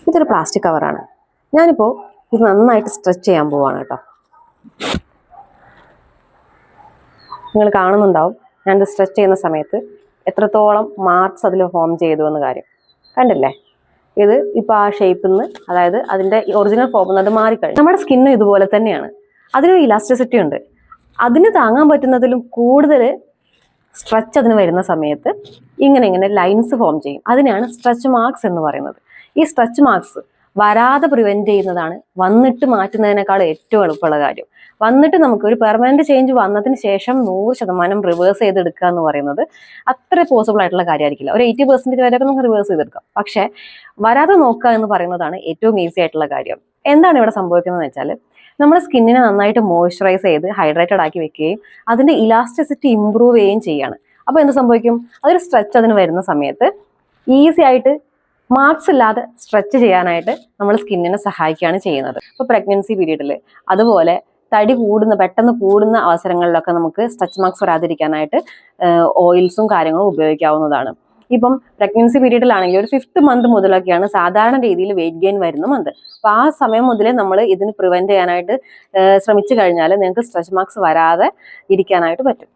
ഇതൊരു പ്ലാസ്റ്റിക് കവറാണ്. ഞാനിപ്പോൾ ഇത് നന്നായിട്ട് സ്ട്രെച്ച് ചെയ്യാൻ പോവാണ് കേട്ടോ. നിങ്ങൾ കാണുന്നുണ്ടാവും ഞാനിത് സ്ട്രെച്ച് ചെയ്യുന്ന സമയത്ത് എത്രത്തോളം മാർക്സ് അതിൽ ഫോം ചെയ്തു എന്ന കാര്യം കണ്ടില്ലേ. ഇത് ഇപ്പോൾ ആ ഷേപ്പിൽ നിന്ന്, അതായത് അതിൻ്റെ ഒറിജിനൽ ഫോമിൽ നിന്ന് അത് മാറിക്കഴിഞ്ഞു. നമ്മുടെ സ്കിന്നും ഇതുപോലെ തന്നെയാണ്. അതിനൊരു ഇലാസ്റ്റിസിറ്റി ഉണ്ട്. അതിന് താങ്ങാൻ പറ്റുന്നതിലും കൂടുതൽ സ്ട്രെച്ച് അതിന് വരുന്ന സമയത്ത് ഇങ്ങനെ ലൈൻസ് ഫോം ചെയ്യും. അതിനെയാണ് സ്ട്രെച്ച് മാർക്സ് എന്ന് പറയുന്നത്. ഈ സ്ട്രെച്ച് മാർക്സ് വരാതെ പ്രിവെന്റ് ചെയ്യുന്നതാണ് വന്നിട്ട് മാറ്റുന്നതിനേക്കാൾ ഏറ്റവും എളുപ്പമുള്ള കാര്യം. വന്നിട്ട് നമുക്ക് ഒരു പെർമനന്റ് ചേഞ്ച് വന്നതിന് ശേഷം 100% റിവേഴ്സ് ചെയ്തെടുക്കുക എന്ന് പറയുന്നത് അത്ര പോസിബിൾ ആയിട്ടുള്ള കാര്യമായിരിക്കില്ല. ഒരു 80% വരെയൊക്കെ നമുക്ക് റിവേഴ്സ് ചെയ്തെടുക്കാം. പക്ഷെ വരാതെ നോക്കുക എന്ന് പറയുന്നതാണ് ഏറ്റവും ഈസി ആയിട്ടുള്ള കാര്യം. എന്താണ് ഇവിടെ സംഭവിക്കുന്നത് വെച്ചാൽ, നമ്മുടെ സ്കിന്നിനെ നന്നായിട്ട് മോയ്സ്ചറൈസ് ചെയ്ത് ഹൈഡ്രേറ്റഡ് ആക്കി വെക്കുകയും അതിന്റെ ഇലാസ്റ്റിസിറ്റി ഇംപ്രൂവ് ചെയ്യുകയും ചെയ്യാണ്. അപ്പോൾ എന്ത് സംഭവിക്കും? അതൊരു സ്ട്രെച്ച് അതിന് വരുന്ന സമയത്ത് ഈസി ആയിട്ട് മാർക്സ് ഇല്ലാതെ സ്ട്രെച്ച് ചെയ്യാനായിട്ട് നമ്മൾ സ്കിന്നിനെ സഹായിക്കുകയാണ് ചെയ്യുന്നത്. ഇപ്പോൾ പ്രഗ്നൻസി പീരീഡിൽ, അതുപോലെ തടി പെട്ടെന്ന് കൂടുന്ന അവസരങ്ങളിലൊക്കെ നമുക്ക് സ്ട്രെച്ച് മാർക്സ് വരാതിരിക്കാനായിട്ട് ഓയിൽസും കാര്യങ്ങളും ഉപയോഗിക്കാവുന്നതാണ്. ഇപ്പം പ്രഗ്നൻസി പീരീഡിലാണെങ്കിൽ ഒരു 5th മന്ത് മുതലൊക്കെയാണ് സാധാരണ രീതിയിൽ വെയിറ്റ് ഗെയിൻ വരുന്ന മന്ത്. അപ്പോൾ ആ സമയം മുതലേ നമ്മൾ ഇതിന് പ്രിവെന്റ് ചെയ്യാനായിട്ട് ശ്രമിച്ചു കഴിഞ്ഞാൽ നിങ്ങൾക്ക് സ്ട്രെച്ച് മാർക്സ് വരാതെ ഇരിക്കാനായിട്ട് പറ്റും.